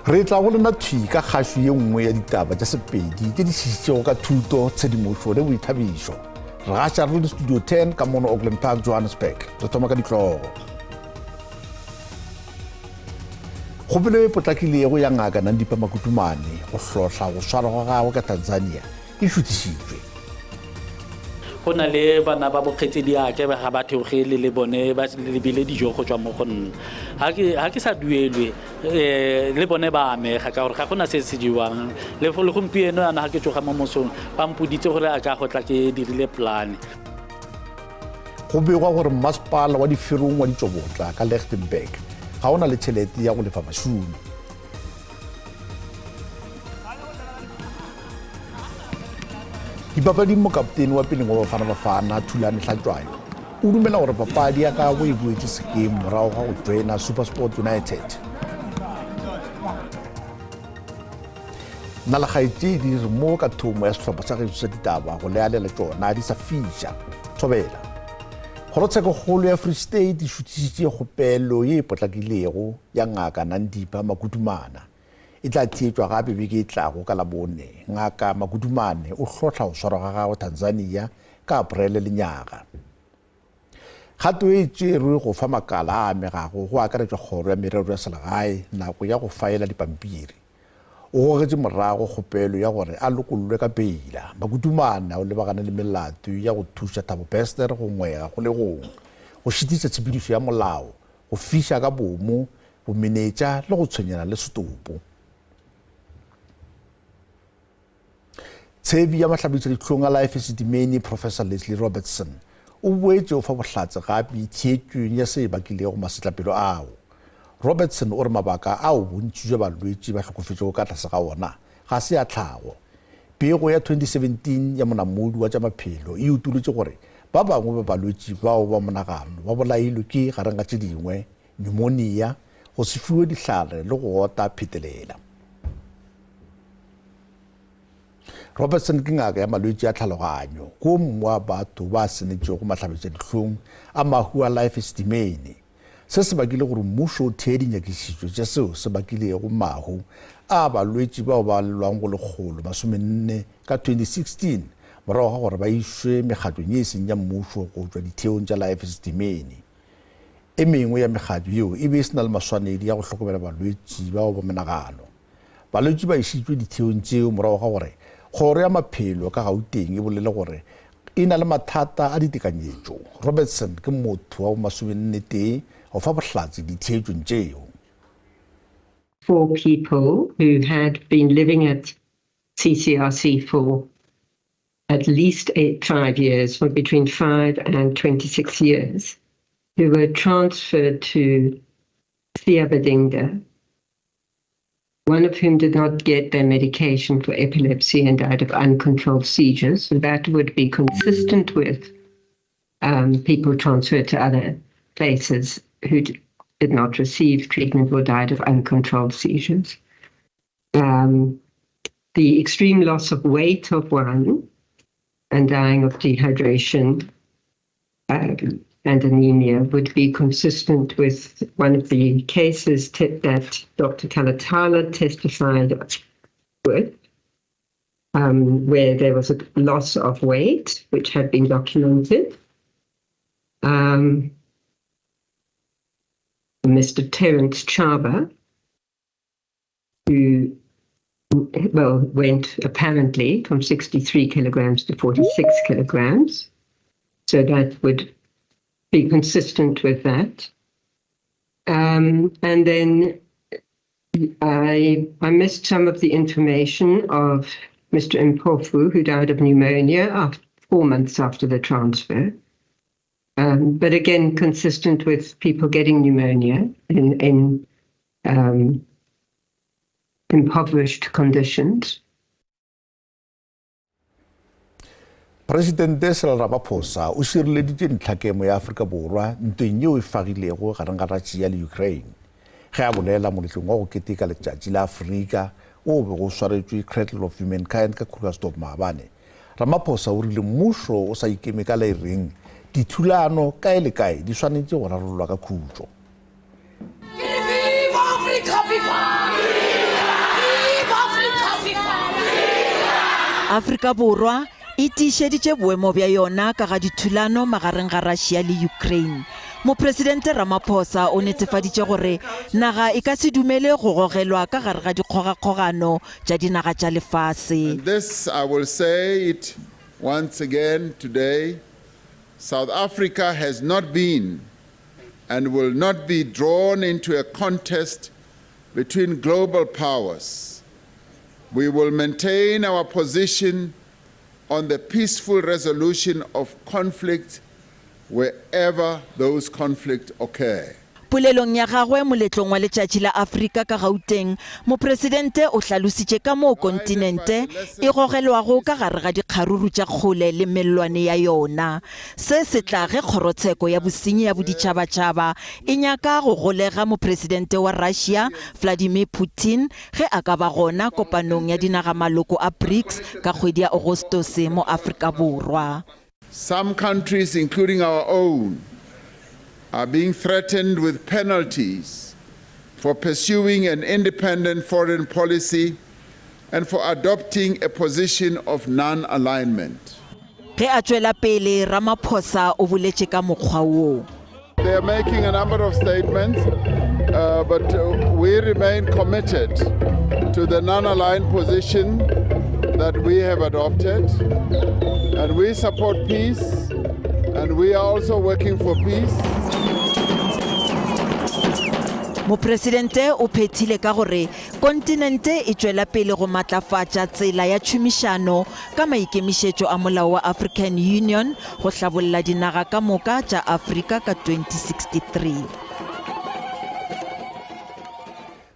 Re tla go lena thwi ka kgašo ye nngwe ya ditaba tša Sepedi tše di šišitšego ka thuto, tshedimošo le boithabišo. Re gaša re le Studio 10 ka mono Auckland Park, Johannesburg. Re thoma ka ditlogo. Kgopelo e potlakilego ya ngaka Ditaba Makutumane go hlotla go swarwa ga gagwe ka Tanzania e šutišitšwe. Go na le bana ba bokgetsedi ake ba ga ba theogele le bone ba lebile dijo go tswa mo go nna. Ha ke sa duelwe le bone ba amega ka gore ga gona se se diwang le gompieno yana ga ke tsoga mo mosong ba mpoditse gore a ka go tla ke dirile plan. Go begwa gore masepala wa Diferong wa Ditsobotla ka Lichtenburg ga ona le tšhelete ya go lefa mašomi. Dipapadi mokaptene wa pele wa Bafana Thulane Hlatshwayo o dumela gore papadi ya ka go e boetse sekeng morago ga go joina SuperSport United. Nna le kgaetšedi re mo ka thomo ya sehlopha sa gešo sa ditaba go lealela tšona di sa fiša thobela. Kgorotshekokgolo ya Free State e šutišitše kgopelo ye e potlakilego ya ngaka Ditaba Makutumane. E tla thietšwa gape beke e tlago ka Labone. Ngaka Makutumane o hlotla go swarwa ga gagwe Tanzania ka Aprele lenyaga. Kgato e tšerwe go fa makala a amegago go akaretšwa kgoro ya merero ya selegae nako ya go faela dipampiri. O gogetše morago kgopelo ya gore a lokollwe ka peila. Makutumane o lebagane le melato ya go thuša Thabo Bester go ngwega go le gong, go šitiša tshepedišo ya molao, go fiša ka bomo, go menetša le go tshwenyana le setopo. Tshebi ya mahlabetša dihlong a Life Esidimeni Professor Leslie Robertson o boetše o fa bohlatse gape thietšweng ya se bakilego masetlapelo ao. Robertson o re mabaka ao bontši jwa balwetši ba hlokofetšego ka tlase ga ona ga se a tlhago. Pego ya 2017 ya monamodi wa tša maphelo e utuletše gore ba bangwe ba balwetši bao ba monagano ba bolailwe ke gareng ga tše dingwe pneumonia, go se fiwe dihlare le go ota phetelela. Robertson ke ngaka ya malwetši a tlhaloganyo ko mongwe wa batho ba senetšego mahlabetša dihlong a mahu a Life Esidimeni. Se se bakile gore mmušo o thee dinyakišišo tša seo se bakilego mahu a balwetši bao ba lelwang go lekgolo 40 ka 2016 morago ga gore ba išwe mekgatlong ye e seng ya mmušo go tšwa ditheong tša Life Esidimeni. E mengwe ya mekgatlo yeo e be e se na le maswanedi ya go hlokomela balwetši bao ba menagano. Balwetši ba išitšwe ditheong tšeo morago ga gore kgoro ya maphelo ka Gauteng e bolele gore e na le mathata a ditekanyetšo. Robertson ke motho wa bo 41 go fa bohlatse ditheetšong tšeo. 4 people who had been living at CCRC for at least 5 years, for between 5 and 26 years, who were transferred to Sepedi, one of whom did not get their medication for epilepsy and died of uncontrolled seizures. So that would be consistent with people transferred to other places who did not receive treatment or died of uncontrolled seizures. The extreme loss of weight of one and dying of dehydration and anemia would be consistent with one of the cases that Dr. Kalatala testified with, where there was a loss of weight, which had been documented. Mr. Terence Chaba, who went apparently from 63 kilograms to 46 kilograms. So that would be consistent with that. And then I missed some of the information of Mr. Mpofu, who died of pneumonia 4 months after the transfer. But again, consistent with people getting pneumonia in impoverished conditions. Presidente Cyril Ramaphosa o šireleditše ntlhakemo ya Afrika Borwa ntweng yeo e fagilego gareng ga Russia le Ukraine ge a bolela moletlong wa go keteka letšatši la Afrika o be go swaretšwe Cradle of Humankind ka Krugersdorp maabane. Ramaphosa o rile mmušo o sa ikeme ka laereng dithulano kae le kae di swanetše go rarollwa ka khutšo. Viva Afrika, viva! Afrika Borwa e tiišeditše boemo bja yona ka ga dithulano magareng ga Russia le Ukraine. Mopresidente Ramaphosa o netefaditše gore naga e ka se dumele go gogelwa ka gare ga dikgogakgogano tša dinaga tša lefase. And this, I will say it once again today, South Africa has not been and will not be drawn into a contest between global powers. We will maintain our position on the peaceful resolution of conflict wherever those conflicts occur. Polelong ya gagwe moletlong wa letšatši la Afrika ka Gauteng, mopresidente o hlalositše ka moo kontinente e gogelwago ka gare ga dikgaruru tša kgole le mellwane ya yona. Se se tla ge kgorotsheko ya bosenyi ya boditšhabatšhaba e nyaka go golega mopresidente wa Russia Vladimir Putin ge a ka ba gona kopanong ya dinaga maloko a BRICS ka kgwedi ya Agostose mo Afrika Borwa. Some countries, including our own, are being threatened with penalties for pursuing an independent foreign policy and for adopting a position of non-alignment. Ge a tšwela pele Ramaphosa o boletše ka mokgwa wo. They are making a number of statements, but we remain committed to the non-aligned position that we have adopted, and we support peace, and we are also working for peace. Mopresidente o phethile ka gore kontinente e tšwela pele go matlafatša tsela ya tšhomišano ka maikemišetšo a molao wa African Union go hlabolla dinaga ka moka tša Afrika ka 2063.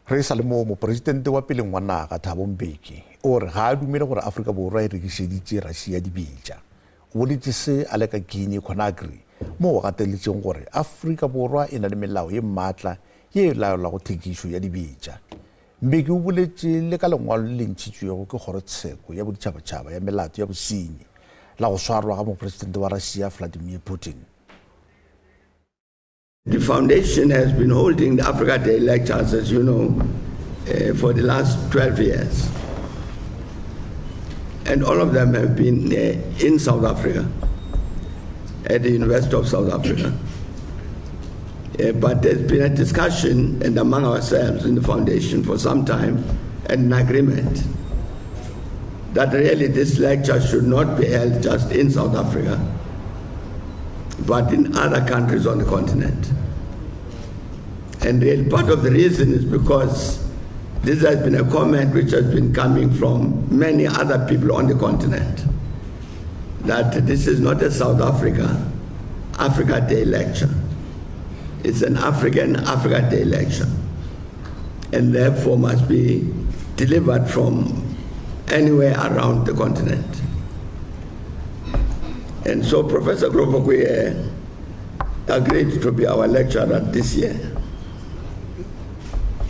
Re sa le mo mopresidente wa peleng wa naga Thabo Mbeki o re ga a dumele gore Afrika Borwa e rekišeditše Russia dibetša. O boletše se a le ka Guinea Conakry mo o gateletšeng gore Afrika Borwa e na le melao ye maatla ye e laolago thekišo ya dibetša. Mbeki o boletše le ka lengwalo le ntšhitšwego ke kgorotsheko ya boditšhabatšhaba ya melato ya bosenyi la go swarwa ga mopresidente wa Russia Vladimir Putin. The foundation has been holding the Africa Day lectures, as you know, for the last 12 years. And all of them have been in South Africa, at the University of South Africa. But there's been a discussion and among ourselves in the foundation for some time, and an agreement that really this lecture should not be held just in South Africa, but in other countries on the continent. And really part of the reason is because this has been a comment which has been coming from many other people on the continent, that this is not a South Africa Day lecture. It's an Africa Day lecture, and therefore must be delivered from anywhere around the continent. And so Professor Grover agreed to be our lecturer this year.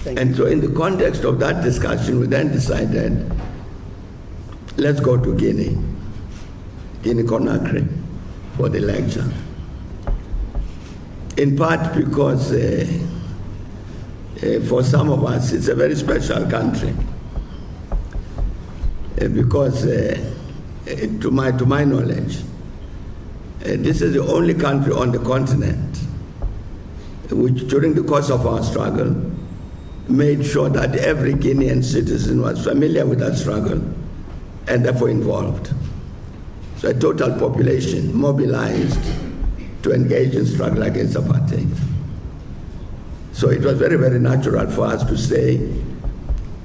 And so in the context of that discussion, we then decided, let's go to Guinea Conakry for the lecture. In part because for some of us, it's a very special country. Because to my knowledge, this is the only country on the continent which during the course of our struggle made sure that every Guinean citizen was familiar with that struggle and therefore involved. So a total population mobilized to engage in struggle against apartheid. So it was very, very natural for us to say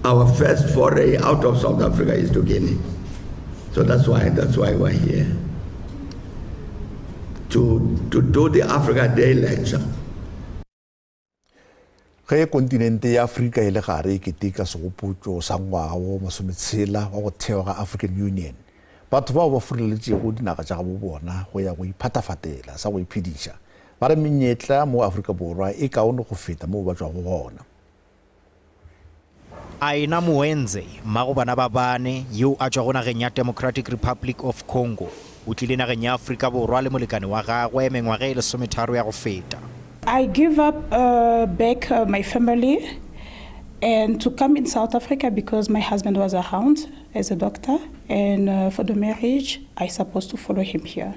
our first foray out of South Africa is to Guinea. So that's why we're here. To do the Africa Day lecture. Ge kontinente ya Afrika e le gare e keteka segopotšo sa ngwaga wo masometshela wa go thewa ga African Union, batho bao ba fureletsego dinaga tša gabo bona go ya go iphatafatela sa go iphediša ba re menyetla mo Afrika Borwa e kaone go feta mo ba tšwago gona. Aina Muenze mago bana ba bane yo a tšwa go nageng ya Democratic Republic of Congo o tlile nageng ya Afrika Borwa le molekane wa gagwe mengwaga e 13 ya go feta. I give up back my family and to come in South Africa because my husband was around. as a doctor, and for the marriage, I supposed to follow him here.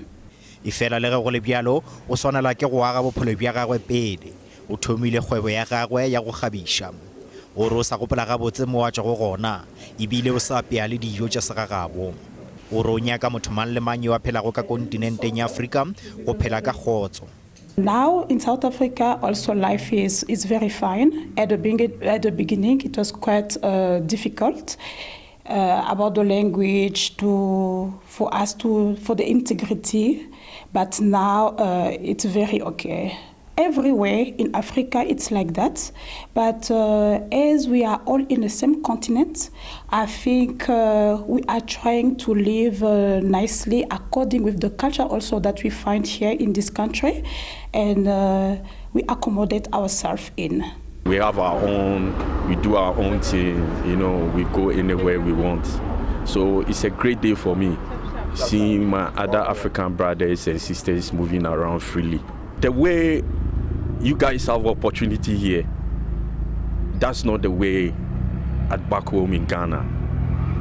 Ifela le ge go le bjalo o swanela ke go aga bophelo bja gagwe pele o thomile kgwebo ya gagwe ya go kgabiša o re o sa gopola gabotse mo wa tša go gona ebile o sa apea le dijo tša segagabo o re o nyaka motho mang le mang yo a phelago ka kontinenteng ya Afrika go phela ka kgotso. Now in South Africa, also life is very fine. At the beginning, it was quite difficult about the language for the integrity, but now it's very okay. Everywhere in Africa, it's like that. But as we are all in the same continent, I think we are trying to live nicely according with the culture also that we find here in this country, and we accommodate ourselves in. We have our own, we do our own thing, you know, we go anywhere we want. So it's a great day for me, seeing my other African brothers and sisters moving around freely. The way you guys have opportunity here, that's not the way at back home in Ghana.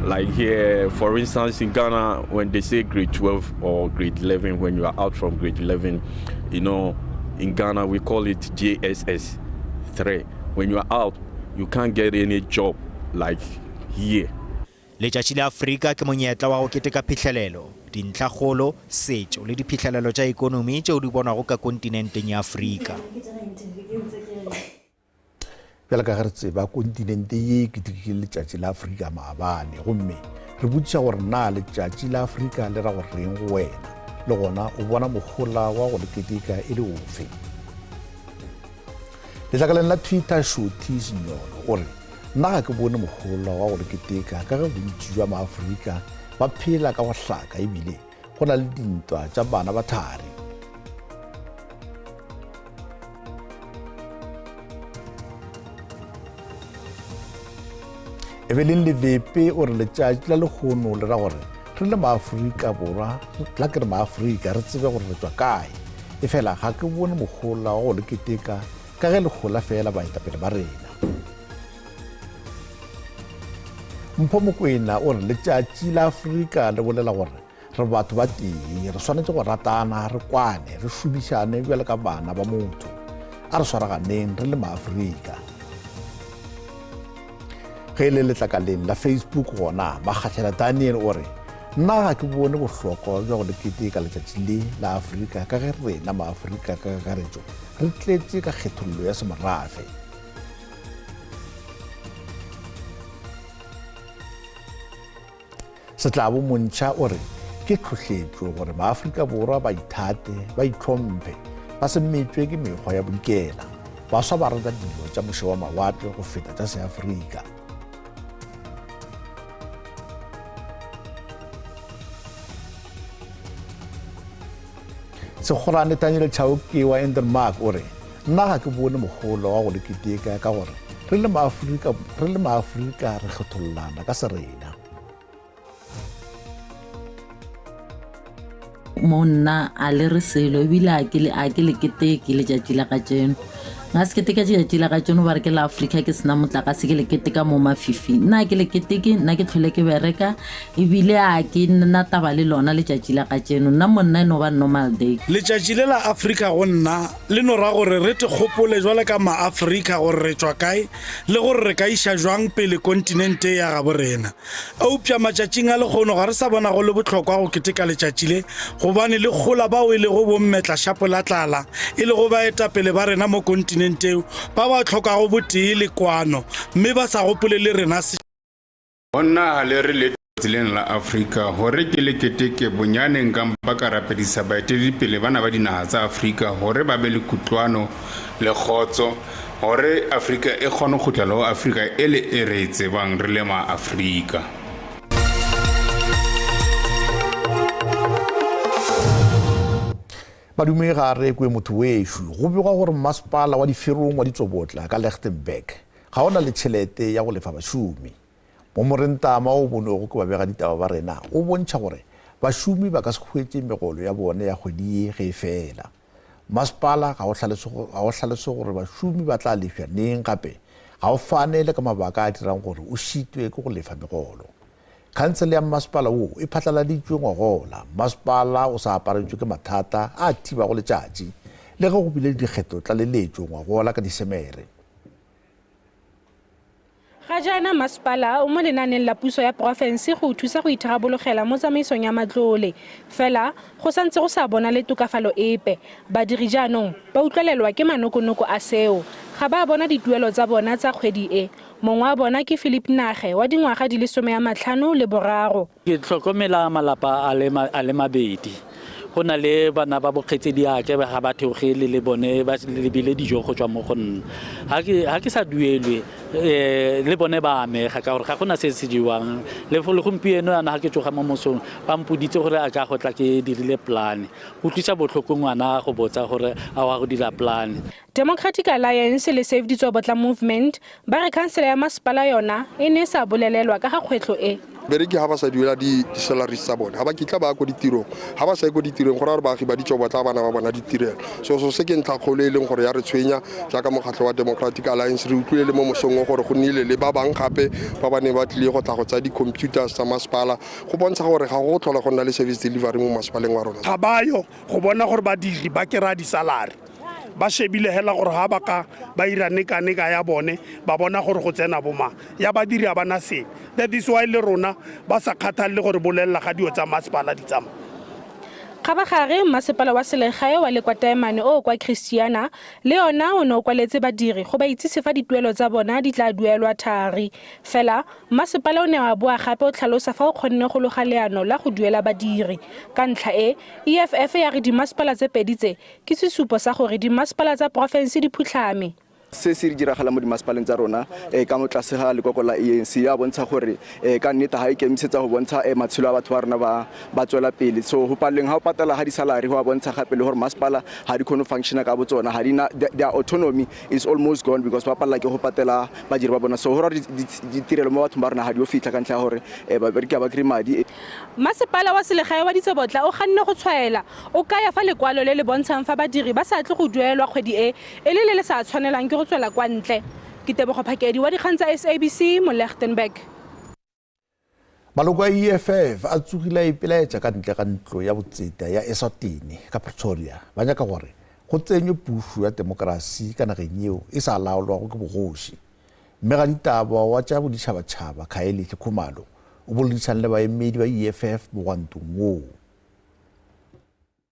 Like here, for instance, in Ghana, when they say grade 12 or grade 11, when you are out from grade 11, you know, in Ghana, we call it JSS 3. When you are out, you can't get any job like here. Letšatši la Afrika ke monyetla wa go keteka phihlelelo dintlhakgolo setšo le diphihlelelo tša ikonomi tšeo di bonwago ka kontinenteng ya Afrika. Bjale ka ge re tseba kontinente ye ketekile letšatši la Afrika maabane gomme re botšiša gore na letšatši la Afrika le ra go reng go wena le gona o bona mogola wa go le keteka e le ofe. Letlakaleng la Twitter Shoti Senyono gore nna ga ke bone mogola wa go le keteka ka ge bontši jwa maAforika ba phela ka go hlaka ebile go na le dintwa tša bana ba thari. Evelyn Levepe o re letšatši la lekgono le ra gore re le maAforika borwa la ke re maAforika re tsebe gore re tšwa kae efela ga ke bone mogola wa go le keteka ka ge legola fela baetapele ba rena. Mpho Mokwena o re letšatši la Afrika le bolela gore re batho ba tee re swanetše go ratana re kwane re šomišane bjale ka bana ba motho a re swaraganeng re le maAforika. Ge e le letlakaleng la Facebook gona Makgathela Daniel o re nna ga ke bone bohlokwa bja go le keteka letšatši le la Afrika ka ge rena maAforika ka kakaretšo re tletše ka kgethollo ya semorafe. Setlabo Montšha o re ke tlhohletšo gore maAforika borwa ba ithate ba itlhomphe ba se metšwe ke mekgwa ya boikela ba swa ba rata dilo tša moše wa mawatle go feta tša seAforika. Sekgorane Daniel Chauke wa Endermark o re nna ga ke bone mogolo wa go le keteka ka gore re le maAforika re kgethollana ka serena. Monna a le re selo ebile a ke le keteke letšatši la kajeno nga se keteka letšatši la kajeno ba re ke la Afrika ke sena motlakase ke le keteka mo mafifi nna ke le keteke nna ke tlhole ke bereka ebile a ke nna taba le lona letšatši la kajeno nna monna no ba normal day. Letšatši le la Afrika go nna le no ra gore re te kgopole jwale ka maAforika gore re tšwa kae le gore re ka iša jwang pele kontinente ya ga borena a upša matšatšing a lekgono ga re sa bona go le bohlokwa go keteka letšatši le gobane le kgola bao e le go bommetla shapo la tlala e le go ba etapele ba rena mo kontinenteng ba ba tlhokago botee le kwano mme ba sa gopole le rena se gonna le re le tseleng la Afrika gore ke le keteke bonyaneng ka mpa ka rapedisa baeteledipele bana ba dinaga tsa Afrika gore ba be le kutlwano le kgotso gore Afrika e kgone go tla le Afrika e le e re tsebang re le maAforika. Madume ga re kwe motho wešo go begwa gore masepala wa diferong wa ditsobotla ka Lichtenburg ga ona le tšhelete ya go lefa bašomi. Mo morentama o bonego ke babega ditaba ba rena o bontšha gore bašomi ba ka se hwetše megolo ya bone ya kgwedi ye ge e fela. Masepala ga o tlhalose gore bašomi ba tla lefša neng gape ga o fane le ka mabaka a dirang gore o šitwe ke go lefa megolo. khansele ya masepala o e phatlaladitswe ngwagola masepala o sa aparetswe ke mathata a thiba go letšatši le ge go bile dikgetho tlaleletšo ngwagola ka Disemere. Ga jaana masepala o mo lenaneng la puso ya porofense go thusa go itharabologela mo tsamaisong ya matlole fela go santse go sa bona le tokafalo epe badiri jaanong ba utlwelelwa ke manokonoko a seo ga ba bona dituelo tsa bona tsa kgwedi e mongwe wa bona ke Philip Nage wa dingwaga di le 53 ke tlhokomela malapa a le mabedi go na le bana ba bokgetsedi ake ga ba theogele le bone ba lebile dijo go tswa mo go nna ha ke sa duelwe le bone ba amega ka gore ga gona se se diwang le gompieno yana ha ke tsoga mo mosong ba mpoditse gore a ka go tla ke dirile plan go tlisa botlhoko ngwana go botsa gore a wa go dira plan. Democratic Alliance le Save Ditaba Movement ba re khansele ya masepala yona e ne sa bolelelwa ka ga kgwetlo e bereki ha ba sa duela di salaries tsa bona ha ba kitla ba go ditirong ha ba sa go ditirong gore ba ba ditšobo tla bana ba bona ditirelo so se ke ntla kgolo e leng gore ya re tshwenya jaaka mokgatlho wa Democratic Alliance re utlwile le mo mosong gore go nnile le ba bang gape ba bane ba tlile go tla go tsa di-computers tsa masepala go bontsha gore ga go tlhola go nna le service delivery mo masepaleng wa rona ga bayo go bona gore badiri ba kera di-salary ba shebile hela gore ha ba ka ba ira neka ya bone ba bona gore go tsena boma ya badiri a bana se that is why le rona ba sa kgathalle gore bolella ga dio tsa masepala di tsama ga ba gare masepala wa selegae wa lekwataemane o kwa Christiana le yona o no kwaletse badiri go ba itsise fa dituelo tsa bona di tla duelwa thari fela masepala o ne wa boa gape o tlhalosa fa o kgonne go loga leano la go duela badiri ka ntlha e EFF ya re di masepala tse pedi tse ke sesupo sa gore di masepala tsa porofense di phutlhame se se diragala mo dimasepaleng tsa rona ka motlase ga lekoko la ANC ya bontsha gore ka nnete ha ikemisetsa go bontsha matshelo a batho ba rona ba tswela pele so go paleng ha o patala ha di salary go bontsha gape le gore masepala ha di khono functiona ka botsona ha dina their autonomy is almost gone because ba palla ke go patela badiri ba bona so go ditirelo mo batho ba rona ha di o fitla ka ntla gore ba bereka ba kri madi masepala wa selegae wa Ditsobotla o ganne go tshwaela o ka ya fa lekwalo le le bontshang fa badiri ba sa tle go duelwa kgwedi e le sa tshwanelang ke go tswela kwa ntle ke Tebogo Phakedi wa dikgang tsa SABC mo Lichtenburg. Maloko a EFF a tsogile ipelaetša ka ntle ka ntlo ya botseta ya Eswatini ka Pretoria ba nyaka gore go tsenywe puso ya demokrasi ka nageng eo e sa laolwago ke bogoši mme ga Ditaba wa tša boditšhabatšhaba Khaeli Khumalo o boledišane le baemedi ba EFF mogwantong woo.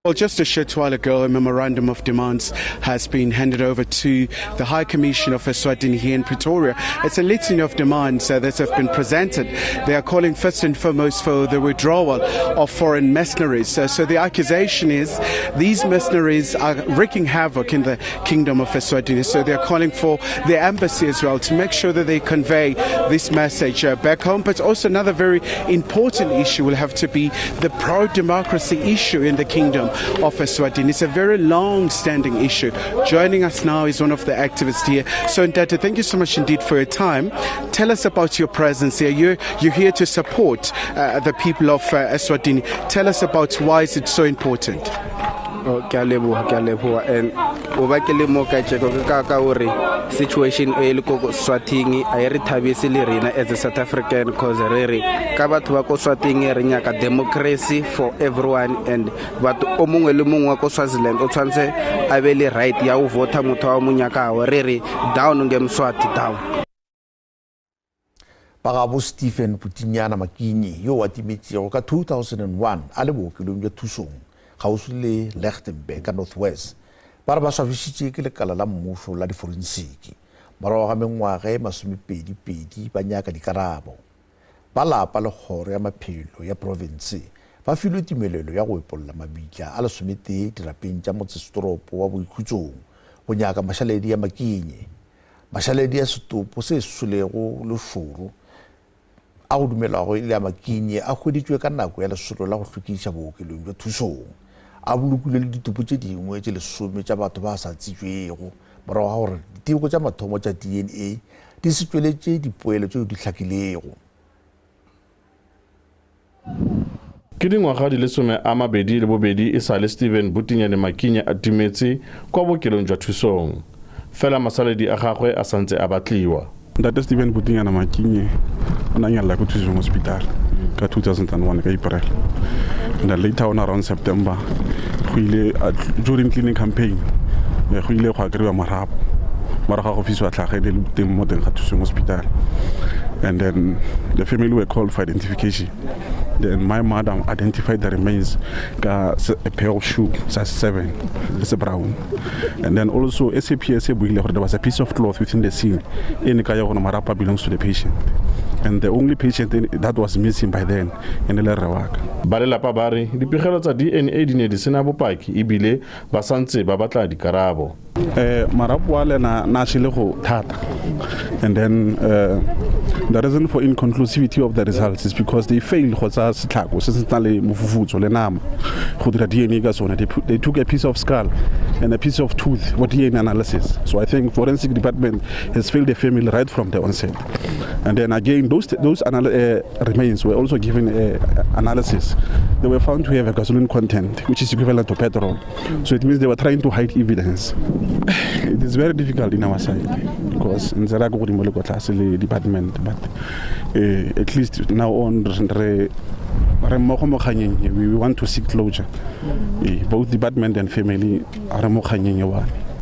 Well, just a short while ago, a memorandum of demands has been handed over to the High Commission of Eswatini here in Pretoria. It's a litany of demands that have been presented. They are calling first and foremost for the withdrawal of foreign mercenaries. So the accusation is these mercenaries are wreaking havoc in the Kingdom of Eswatini. So they are calling for the embassy as well to make sure that they convey this message back home. But also another very important issue will have to be the pro-democracy issue in the Kingdom of Eswatini. It's a very long-standing issue. Joining us now is one of the activists here. So, Ndate, thank you so much indeed for your time. Tell us about your presence here. You're here to support the people of Eswatini. Tell us about why is it so important. Situation e le go Swatini a re thabise le rena as a South African cause re ka batho ba go Swatini re nyaka democracy for everyone and batho o mongwe le mongwe wa go Swaziland o tshwantse a be le right ya go vota motho wa mo nyakago re down ngemswati down. Pagabo Stephen Putinyana Makinyi yo wa timetšego ka 2001 a le bookelong bja thusong kgauswi le Lichtenburg ka Northwest ba re ba swabišitše ke lekala la mmušo la diforensiki morago ga mengwaga e 22 ba nyaka dikarabo ba lapa le kgoro ya maphelo ya province ba filwe tumelelo ya go epolola mabitla a 11 dirapeng tša motsesetoropo wa boikhutsong go nyaka mašaledi ya Makinyi mašaledi ya setopo se solego lešoro a go dumelago ile ya Makinyi a hweditšwe ka nako ya lesolo la go hlokiša bookelong bja thusong a bolokile le ditupo tše dingwe tše 10 tša batho ba sa tsitšwego morago ga gore diteko tša mathomo tša DNA di se tšweletše dipoelo tšeo di hlakilego. Ke dingwaga di le 22 e sa le Stephen Butinyane Makinyi a timetse kwa bookelong jwa thusong fela masaledi a gagwe a santse a batliwa. Ntate Stephen Butinyane Makinyi o na nyalla go thusong hospital ka 2001 ka April. And then later on around September, during cleaning campaign, go ile go agreewa marapo. Maraga go fiswa tlhagele le teng mo teng ga thuseng hospital. And then the family were called for identification. Then my mother identified the remains a pair of shoes, size 7, it's a brown. And then also SABC, there was a piece of cloth within the scene. Marapa belongs to the patient. And the only patient that was missing by then in the Lerewaka. Balelapa ba re dipegelo tsa DNA di ne di sena bopaki ebile ba santse ba batla dikarabo. Marapo a le na shile go thata. And then the reason for inconclusivity of the results is because they failed go tsa setlhako se se tla le mofufutso le nama go dira DNA ka sone. They took a piece of skull and a piece of tooth for DNA analysis. So I think forensic department has failed the family right from the onset. And then again, those remains were also given analysis. They were found to have a gasoline content, which is equivalent to petrol. So it means they were trying to hide evidence. It is very difficult in our side because in the department, but at least now on, we want to seek closure. Both department and family are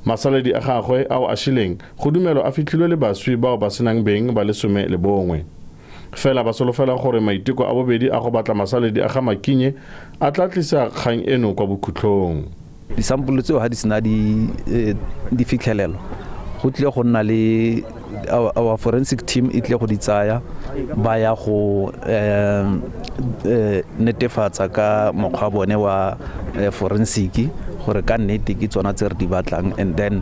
Masaledi a gagwe ao a shileng go dumelo a fitlhilwe le baswi bao ba senang beng ba le 11. Fela ba solofela gore maiteko a bobedi a go batla masaledi a ga Makinye a tla tlisa kgang eno kwa bokhutlong. Disampole tseo ha di sena di fitlhelelo go tle go nna le our forensic team e tle go di tsaya ba ya go netefatsa ka mokgwa bone wa forensic gore ka nnete ke tsona tse re di batlang, and then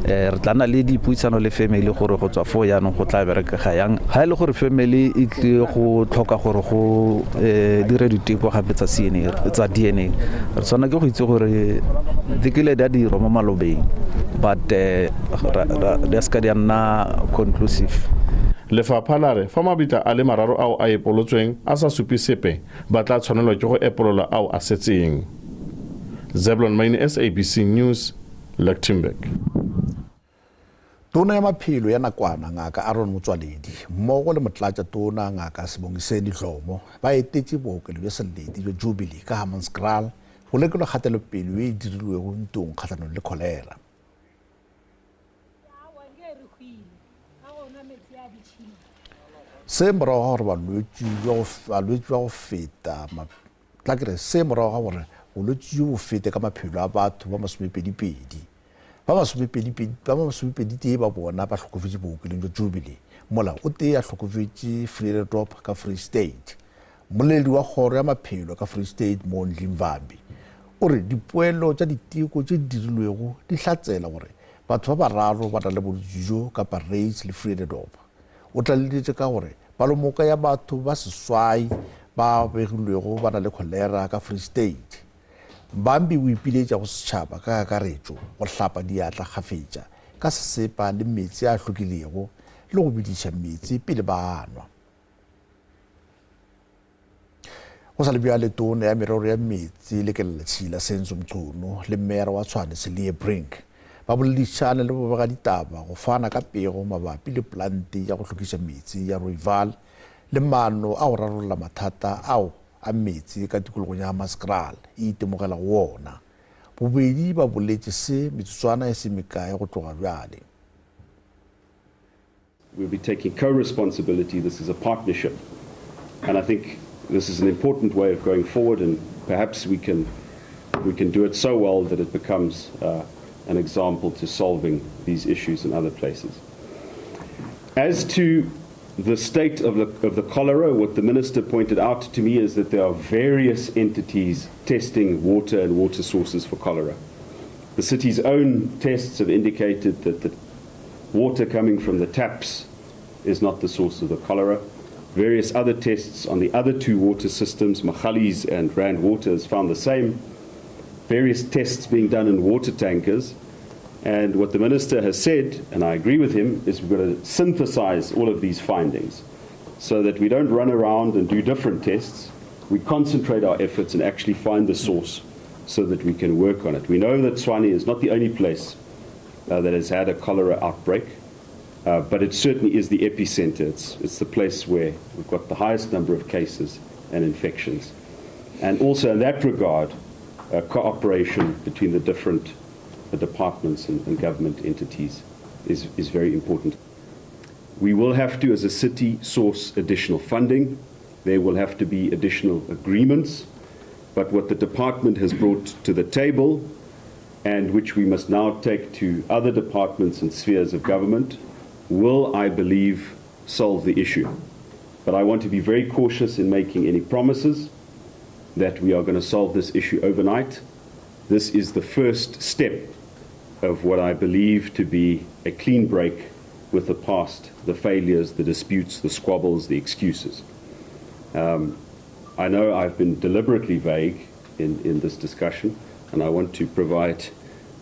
re tla na le dipuisano le family gore go tswa fo yaanong go tla bereka ga yang ga ile gore family e tle go tlhoka gore go dire diteko gape tsa DNA. Re tsona ke go itse gore dikile da di roma malobeng, but the ska na conclusive. Lefapha la re fa mabitla a le mararo ao a epolotsweng a sa supi sepe ba tla tshwanelwa ke go epolola ao a setseng. Zebulon Maine, SABC News, Lichtenburg. Tona ya maphelo ya nakwana ngaka Aaron Motswaledi mmogo le motlatsa tona ngaka Sebongiseni Dlomo ba etetse bookelo jwa Seledi jwa Jubilee ka Hammanskraal go lekelwa kgatelopele e dirilwego ntong kgatlhanong le kholera. Se morago gore balwetse ba go feta se morago gore bolwetse jo bo fete ka maphelo a batho ba 22 ba 22 ba bona ba tlhokofetse bookelong jwa Jubilee. Mola o tee a tlhokofetse Vredendorp ka Free State. Moledi wa kgoro ya maphelo ka Free State Mondli Mvambi o re dipoelo tša diteko tše di dirilwego di hlatsela gore batho ba bararo ba na le bolwetse jo ka Parys le Vredendorp. O tlaleleditše ka gore palomoka ya batho ba seswai ba begilwego ba na le kholera ka Free State. Mbambi o ipiletša go setšhaba ka kakaretšo go hlapa diatla kgafetša ka sesepa le metsi a hlokilego le go bediša metsi pele ba anwa. Go sa le bjale tona ya merero ya metsi le Keleletšhila Senzo Mchunu le mmera wa Tshwane Seliye Brink ba boledišane le bobega ditaba go fana ka pego mabapi le plante ya go hlokiša metsi ya Rooival le maano a go rarolla mathata ao a metsi ka tikologong ya Hammanskraal e itemogela go ona. Bobedi ba boletše se metsotswana e se mekae go tloga bjale. We'll be taking co-responsibility. This is a partnership, and I think this is an important way of going forward, and perhaps we can do it so well that it becomes an example to solving these issues in other places. As to the state of the cholera, what the Minister pointed out to me is that there are various entities testing water and water sources for cholera. The city's own tests have indicated that the water coming from the taps is not the source of the cholera. Various other tests on the other two water systems, Makhali's and Rand Water, has found the same. Various tests being done in water tankers. And what the Minister has said, and I agree with him, is we've got to synthesize all of these findings so that we don't run around and do different tests. We concentrate our efforts and actually find the source so that we can work on it. We know that Tshwane is not the only place that has had a cholera outbreak, but it certainly is the epicenter. It's the place where we've got the highest number of cases and infections. And also in that regard, cooperation between the different departments and government entities is very important. We will have to, as a city, source additional funding. There will have to be additional agreements. But what the department has brought to the table, and which we must now take to other departments and spheres of government, will, I believe, solve the issue. But I want to be very cautious in making any promises that we are going to solve this issue overnight. This is the first step of what I believe to be a clean break with the past, the failures, the disputes, the squabbles, the excuses. I know I've been deliberately vague in this discussion, and I want to provide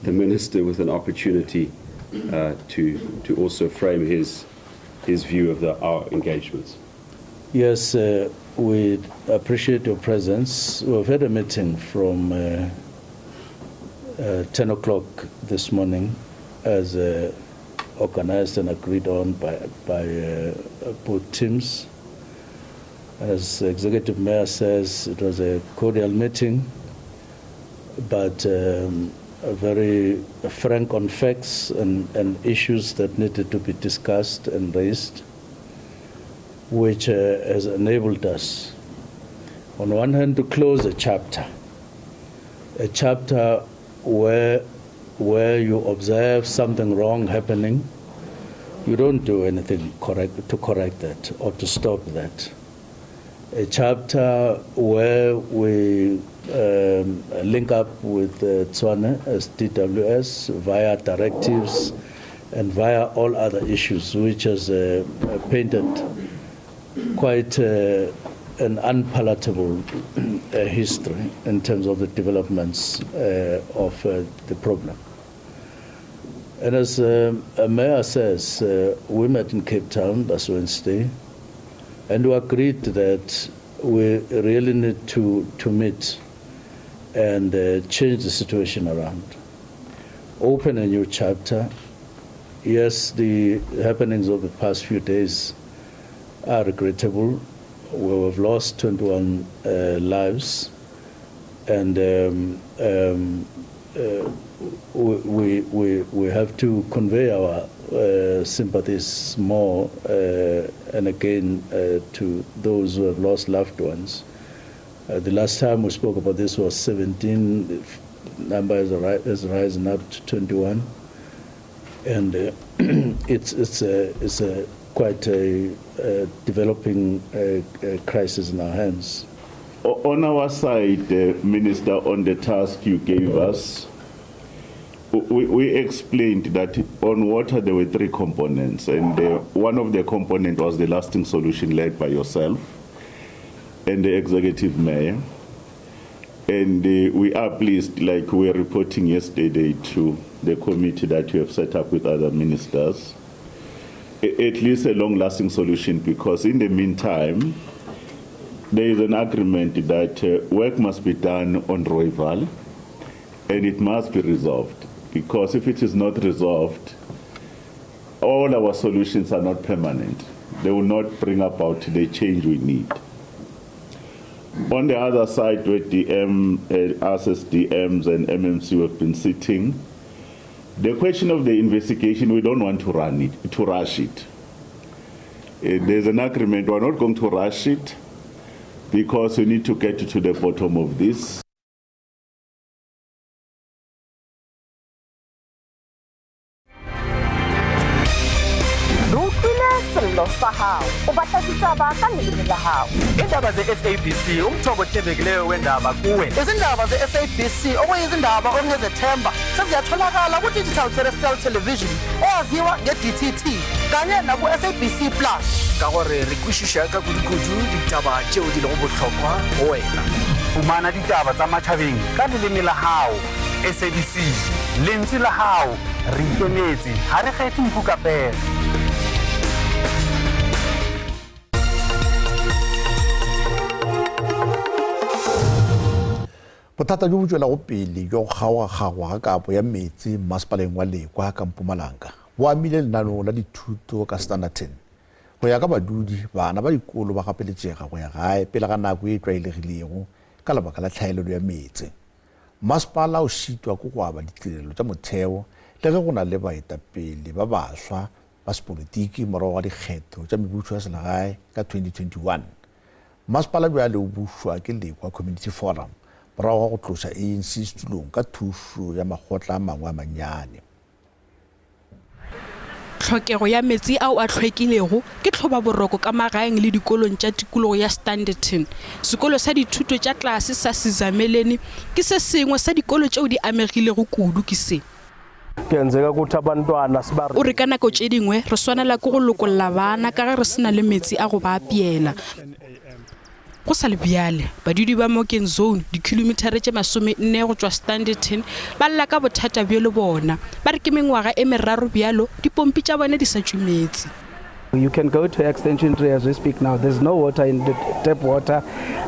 the Minister with an opportunity to also frame his view of our engagements. Yes, we appreciate your presence. We've had a meeting from 10 o'clock this morning as organized and agreed on by both teams. As Executive Mayor says, it was a cordial meeting, but very frank on facts and issues that needed to be discussed and raised, which has enabled us, on one hand, to close a chapter where you observe something wrong happening, you don't do anything to correct that or to stop that. A chapter where we link up with Tswane as DWS via directives and via all other issues, which has painted quite an unpalatable history in terms of the developments of the problem. And as Mayor says, we met in Cape Town last Wednesday, and we agreed that we really need to meet and change the situation around. Open a new chapter. Yes, the happenings of the past few days are regrettable. We have lost 21 lives, and we have to convey our sympathies more and again to those who have lost loved ones. The last time we spoke about this was 17. The number is rising up to 21, and it's quite a developing crisis in our hands. On our side, Minister, on the task you gave us, we explained that on water there were 3 components, and one of the components was the lasting solution led by yourself and the Executive Mayor. And we are pleased, like we were reporting yesterday to the committee that you have set up with other ministers, at least a long-lasting solution, because in the meantime, there is an agreement that work must be done on Rooival, and it must be resolved. Because if it is not resolved, all our solutions are not permanent. They will not bring about the change we need. On the other side, with us as DMs and MMC have been sitting, the question of the investigation, we don't want to rush it. There's an agreement, we're not going to rush it, because we need to get to the bottom of this. sa hao o batla ditaba ka leleme la hao indaba ze-SABC umthombo othembekileyo wendaba kuwe izindaba ze-SABC okuyizindaba ongezethemba seziyatholakala ku-digital terrestrial television eyaziwa nge-DTT kanye naku-SABC plus ka gore re kwešiša ka kudukudu ditaba tšeo di lego bohlokwa go wena fumana ditaba tsa matšhabeng ka leleme la hao SABC lentswe la hao re ikemetse ga re kgethe nkukapela bothata jo bo tswelago pele jo go kgaogakgagwa ga kapo ya metsi masepaleng wa Lekwa ka Mpumalanga bo amile lenaneo la dithuto ka Standard 10 go ya ka badudi bana ba dikolo ba gapeletsega go ya gae pele ga nako e tlwaelegilego ka lebaka la tlhaelelo ya metsi. Masepala o šitwa ko go aba ditirelo tša motheo le ge go na le baetapele ba baswa ba sepolotiki morago ga dikgetho tša mebušo ya selegae ka 2021. Masepala bjale o bušwa ke Lekwa Community Forum morago ga go tloša ANC setulong ka thušo ya makgotla a mangwe a mannyane. Tlhokego ya metsi ao a tlhwekilego ke tlhoba boroko ka magaeng le dikolong tša tikologo ya Standerton. Sekolo sa dithuto tša tlase sa Sizameleni ke se sengwe sa dikolo tšeo di amegilego kudu ke se. O re ka nako tše dingwe re swanela ke go lokolola bana ka ge re sena le metsi a go ba apeela. Go sa le bjale badudi ba Morgan Zone dikilomitara tše 40 go tšwa Standerton ba lla ka bothata bjo le bona ba re ke mengwaga e meraro bjalo dipompi tša bone di sa tšumetsi. You can go to Extension 3 as we speak now. There's no water in the tap water,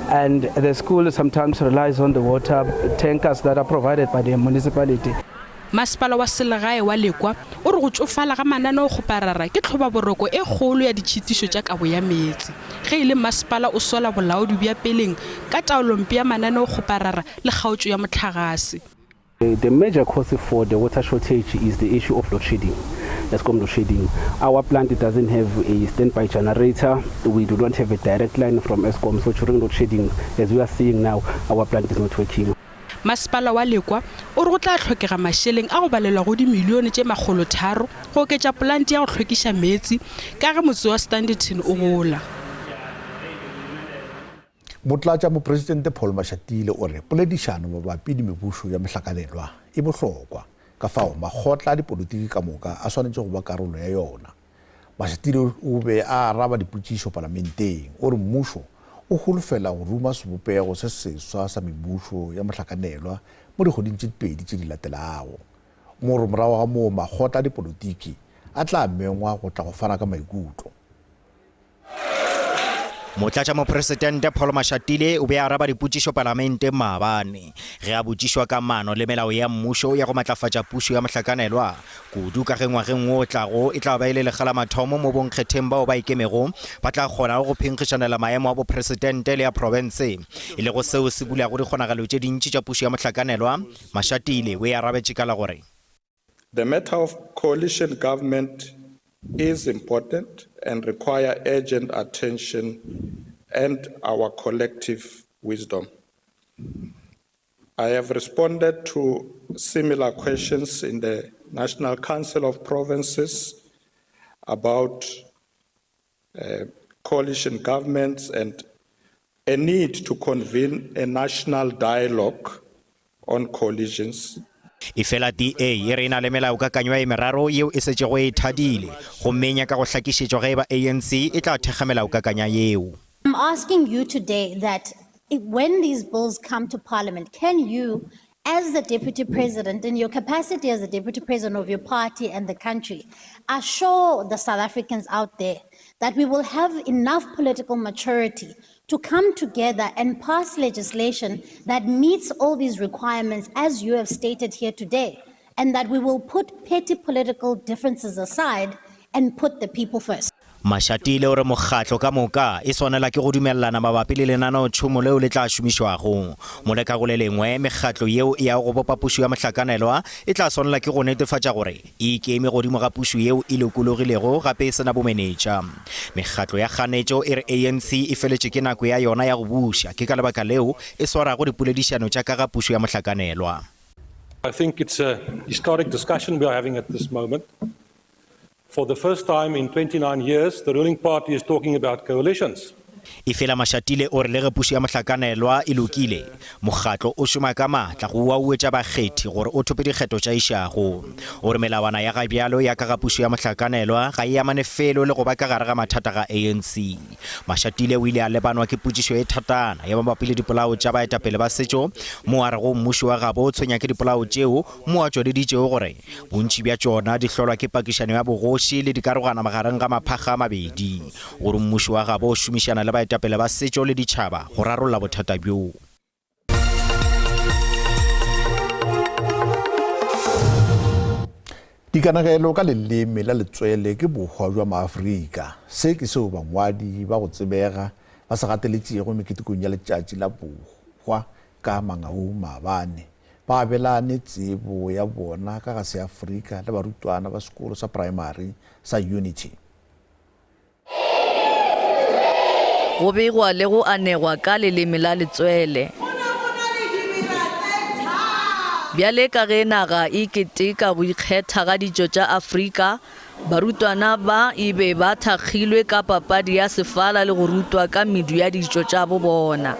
and the school sometimes relies on the water tankers that are provided by the municipality. Masepala wa selegae wa Lekwa o re go tšofala ga mananeo go parara ke tlhoba boroko e kgolo ya ditšhitišo tša kabo ya metsi. Ge ile masepala o sola bolaodi bja peleng ka taolompe ya mananeo go parara le kgaotšo ya motlhagase. The major cause for the water shortage is the issue of load shedding. Eskom load shedding. Our plant doesn't have a standby generator. We do not have a direct line from Eskom, so during load shedding, as we are seeing now, our plant is not working. Masepala wa Lekwa o re go tla tlhokega mašeleng a go balelwa go dimilione tše 300 go oketša planti ya go tlhwekiša metsi ka ge motse wa Standerton o gola. Motlatša mopresidente Paul Mashatile o re poledišano mabapi le mebušo ya mehlakanelwa e bohlokwa ka fao makgotla a dipolotiki ka moka a swanetše go ba karolo ya yona. Mashatile o be a araba dipotšišo parlamenteng o re mmušo o holofela go ruma sebopego se seswa sa mebušo ya mohlakanelwa mo dikgoding tše pedi tše di latelago. Mo re morago ga moo makgotla a dipolotiki a tla mengwa go tla go fana ka maikutlo. Motlatša mopresidente Paul Mashatile o be a araba dipotšišo parlamente maabane ge a botšišwa ka mano le melao ya mmušo ya go matlafatša pušo ya mohlakanelwa kudu ka ge ngwageng o tlago e tla ba ile legala mathomo mo bonkgetheng bao ba ikemego ba tla kgona go phenkgišanela maemo a bopresidente le ya province e le go seo se bulago dikgonagalo tše dintši tša pušo ya mohlakanelwa. Mashatile o e arabetše ka la gore the matter of coalition government is important and require urgent attention and our collective wisdom. I have responded to similar questions in the National Council of Provinces about coalition governments and a need to convene a national dialogue on coalitions. Ifela DA e re ina le melao ka kanywa e meraro yeo e setšego e thadile go menya ka go hlakišetšwa ge ba ANC e tla thekga melao ka kanya yeo. I'm asking you today that when these bills come to Parliament, can you, as the Deputy President, in your capacity as the Deputy President of your party and the country, assure the South Africans out there that we will have enough political maturity to come together and pass legislation that meets all these requirements as you have stated here today, and that we will put petty political differences aside and put the people first? Mashatile o re mokgatlo ka moka e swanela ke go dumellana mabapi le lenaneo tšhomo leo le tla šomišwago mo lekagole lengwe mekgatlo yeo e ya go bopa pušo ya mohlakanelwa e tla swanela ke go netefatša gore e ikeme godimo ga pušo yeo e lokologilego gape e sena bomenetša. Mekgatlo ya kganetšo e re ANC e feletše ke nako ya yona ya go buša ke ka lebaka leo e swarago dipoledišano tša ka ga pušo ya mohlakanelwa. I think it's a historic discussion we are having at this moment. For the first time in 29 years, the ruling party is talking about coalitions. Ifela Mashatile o re le ge pušo ya mohlakanelwa e lokile mokgatlo o šoma ka maatla go uauetša bakgethi gore o thope dikgetho tša išago o re melawana ya ga bjalo ya ka ga pušo ya mohlakanelwa ga e amane felo le go ba ka gare ga mathata ga ANC. Mashatile o ile a lebanwa ke potšišo e thatana ya mabapi le dipolao tša baetapele ba setšo mo a re go mmušo wa gabo o tshwenya ke dipolao tšeo mo a tšweleditšego gore bontši bja tšona di hlolwa ke pakišano ya bogoši le dikarogana magareng ga maphaga a mabedi gore mmušo wa gabo o šomišana le baetapele ba setšo le ditšhaba go rarolla bothata bjo. Dikanagelo ka leleme la letswele ke bokgwa jwa maAforika. Se ke seo bangwadi ba go tsebega ba sa gateletsego meketekong ya letšatši la bokgwa ka Mangau maabane. Ba abelane tsebo ya bona ka ga seAforika le barutwana ba sekolo sa primary sa Unity. Go begwa le go anegwa ka leleme la letswele. Bjale ka ge naga e keteka boikgetha ga dijo tša Afrika, barutwana ba e be ba thakgilwe ka papadi ya sefala le go rutwa ka medu ya dijo tša bo bona.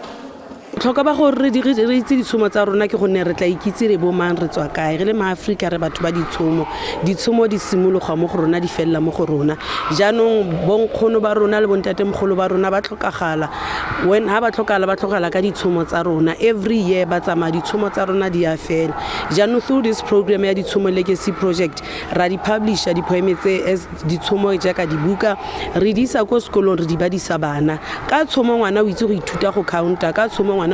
Tlhoka ba gore re itse ditshomo tsa rona ke gonne re tla ikitse re bo mang re tswa kae, re le maAforika re batho ba ditshomo di simologa mo go rona di fella mo go rona. Jaanong bonkgono ba rona le bontatemogolo ba rona ba tlhokagala, ha ba tlhokagala ka ditshomo tsa rona. Every year ba tsamaya ditshomo tsa rona di a fela. Jaanong through this program ya ditshomo legacy project ra di publisha dipoeme tse as ditshomo jaaka dibuka, re di isa ko sekolong re di badisa bana. Ka tshomo ngwana o itse go ithuta go counta, ka tshomo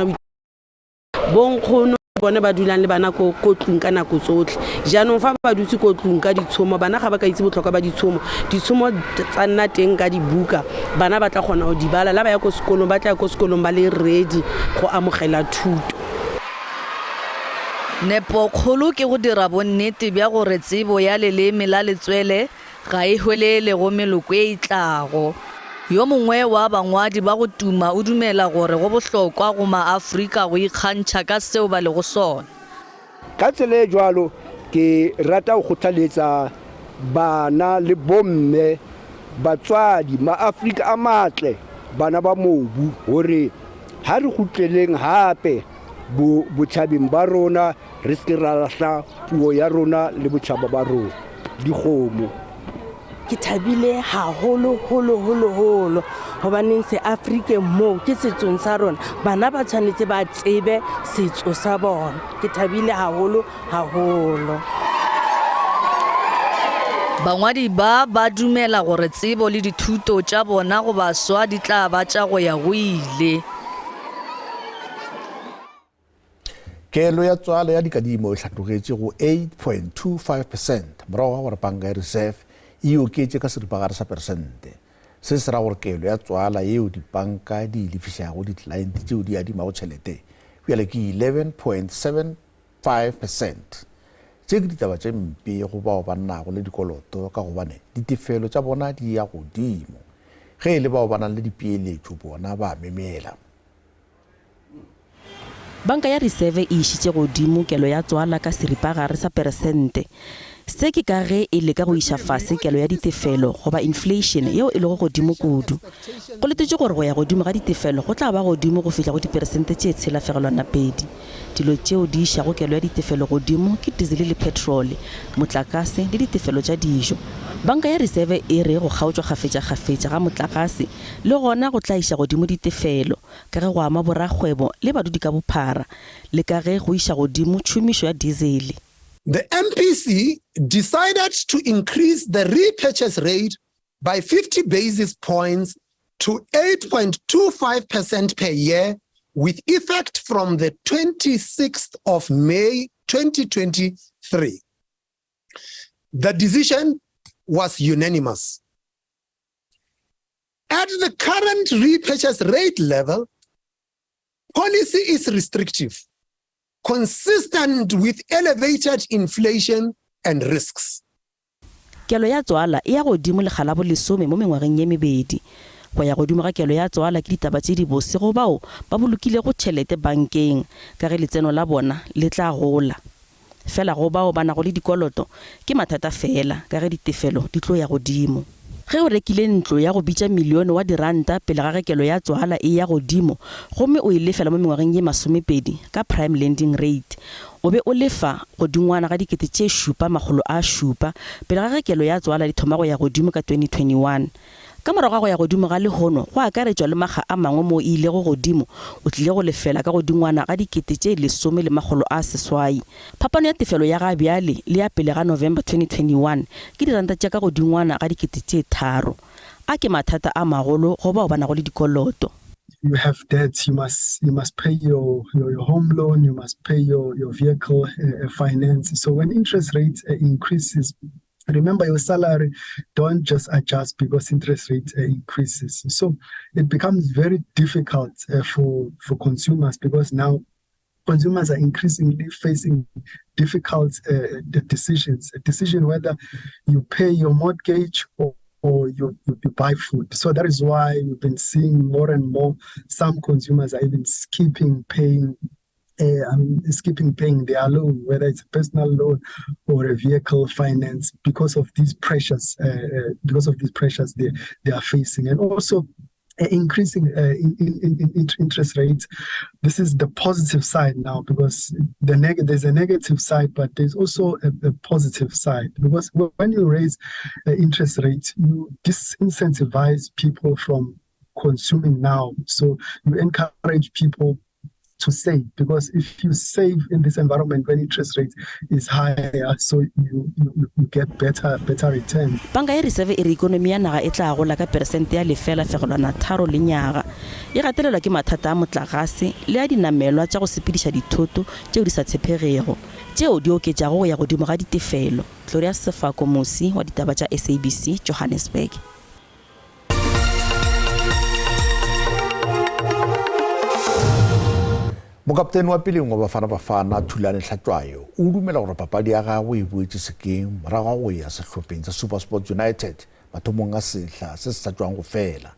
bonkgono bone ba dulang le bana ko tlung ka nako tsotlhe. Jaanong fa ba dutse ko tlung ka ditshomo, bana ga ba ka itse botlhokwa ba ditshomo tsa nna teng ka dibuka, bana ba tla kgona go di bala. La ba ya ko sekolong ba tla ko sekolong ba le ready go amogela thuto. Nepo kgolo ke go dira bonnete bja gore tsebo ya leleme la letswele ga e hwelele go meloko e tlago. Yo mongwe wa bangwadi ba go tuma o dumela gore go bohlokwa go maAforika go ikgantšha ka seo ba le go sona. Ka tsela e jwalo ke rata go kgothaletsa bana le bomme batswadi maAforika a matle bana ba mobu gore ha re khutleleng hape botšhabeng ba rona re se ra lahla puo ya rona le botšhaba ba rona dikgomo. Ke thabile haholo hobaneng seAforika mo ke setsong sa rona, bana ba tshwanetse ba tsebe setso sa bona. Ke thabile haholo. Bangwadi ba dumela gore tsebo le dithuto tša bona go baswa di tla ba tša go ya go ile. Kelo ya tswala ya dikadimo e hlatlogetše go 8.25% morago ga gore banka ya reserve e oketše ka seripagare sa persente. Se se ra gore kelo ya tswala yeo dibanka di lefišago ditlaente tšeo di adimago tšhelete bjale ke 11.75%. Tše ke ditaba tše mpe go bao ba nnago le dikoloto ka gobane ditefelo tša bona di ya godimo ge e le bao ba nang le dipeeletšo bona ba memela. Banka ya reserve e išitše godimo kelo ya tswala ka seripagare sa persente. Se ke ka ge e le ka go iša fase kelo ya ditefelo goba inflation yeo e lego godimo kudu. Go letetše gore go ya godimo ga ditefelo go tla ba godimo go fihla go diperesente tše tshelafelelwana pedi. Dilo tšeo di išago kelo ya ditefelo godimo ke diesel le petrol, motlakase le ditefelo tša dijo. Banka ya reserve e re go kgaotšwa kgafetša ga motlakase le gona go tla iša godimo ditefelo ka ge go ama borakgwebo le badudi ka bophara le ka ge go iša godimo tšhomišo ya diesel. The MPC decided to increase the repurchase rate by 50 basis points to 8.25% per year with effect from the 26th of May 2023. The decision was unanimous. At the current repurchase rate level, policy is restrictive, consistent with elevated inflation and risks. Kelo ya tswala e ya godimo le galabo lesome mo mengwageng ye mebedi. Go ya godimo ga kelo ya tswala ke ditaba tše di bose go bao ba bolokile go tšhelete bankeng ka ge letseno la bona le tla gola. Fela go bao ba nago le dikoloto ke mathata fela ka ge ditefelo di tlo ya godimo. Ge o rekile ntlo ya go bitša milione wa diranta pele ga ge kelo ya tswala e ya godimo gomme o e lefela mo mengwageng ye 20 ka prime lending rate, o be o lefa godingwana ga dikete tše 700 pele ga ge kelo ya tswala di thoma go ya godimo ka 2021. Ka morago go ya godimo ga lehono go akaretšwa le maga a mangwe mo ile go godimo o tlile go lefela ka godingwana ga dikete tše 10.8. Phapano ya tefelo ya ga bjale le ya pele ga November 2021 ke diranta tša ka godingwana ga dikete tše 3. A ke mathata a magolo go bao ba nago le dikoloto. You have debts, you must pay your home loan, you must pay your vehicle finance. So when interest rates increases, remember your salary don't just adjust because interest rate increases. So it becomes very difficult for consumers, because now consumers are increasingly facing difficult decisions. A decision whether you pay your mortgage or you buy food. So that is why we've been seeing more and more, some consumers are even skipping paying their loan, whether it's a personal loan or a vehicle finance, because of these pressures. They are facing, and also increasing in interest rates. This is the positive side now, because there's a negative side, but there's also a positive side, because when you raise interest rates, you disincentivize people from consuming now. So you encourage people to save, because if you save in this environment when interest rate is higher, so you get better return. Banka e reserve e re ikonomi ya naga e tla gola ka persente ya 0.3 le nyaga. E gatelelwa ke mathata a motlagase le a dinamelwa tša go sepediša dithoto tšeo di sa tshepegego, tšeo di oketšago go ya godimo ga ditefelo. Gloria Sefako, Mosi wa ditaba tša SABC, Johannesburg. Mokaptene wa pele wa Bafana Thulane Hlatshwayo o dumela gore papadi ya gagwe e boetse sekeng morago go ya sehlopheng sa SuperSport United mathomong a sehla se se sa tswang go fela.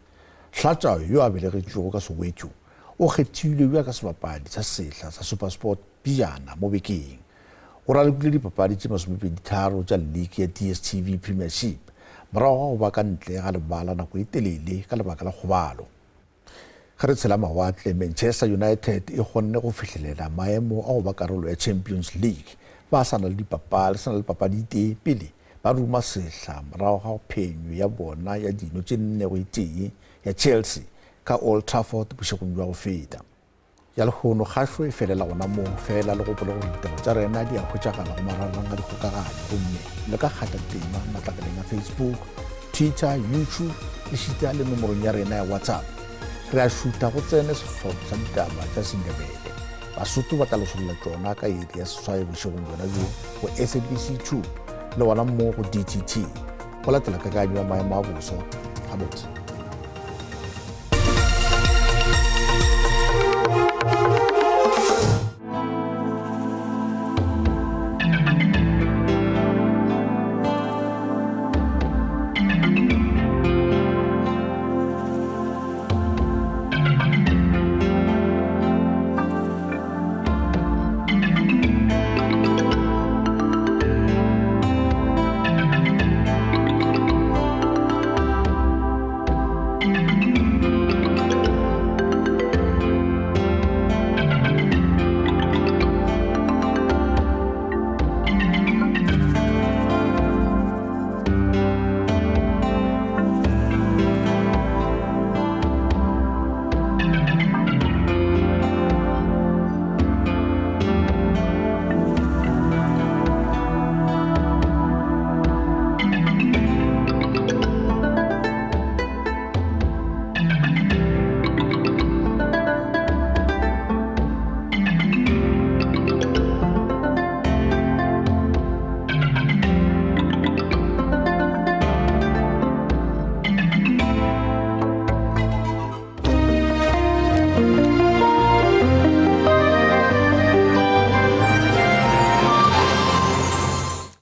Hlatshwayo yo a belegetšwego ka Soweto o kgethilwe ka sebapadi sa sehla sa SuperSport Piana mo bekeng. O ralokile dipapadi tše 23 tša league ya DStv Premiership morago go ba ka ntle ga lebala nako e telele ka lebaka la kgobalo. Ge re tshela mawatle, Manchester United e kgonne go fihlelela maemo a go ba karolo ya Champions League. Ba sa na le papadi te pele ba ruma sehla morago ga phenyo ya bona ya dino tše 4-1 ya Chelsea ka Old Trafford bošegong bja go feta. Ya lehono kgašo e felela gona mo fela le gopola gore ditaba tša rena di a hwetšagala go mararang a dikgokaganyo gomme le ka kgatha tema matlakaleng ya Facebook, Twitter, YouTube le šita le nomorong ya rena ya WhatsApp. Re a šuta go tsene sehlopha sa ditaba tša Sendebele. Basotho ba tlalosolla tšona ka iri ya seswae bošegong bjona bjo go SABC 2 le gona mo go DTT. Go latela kakanyo ya maemo a boso a botse.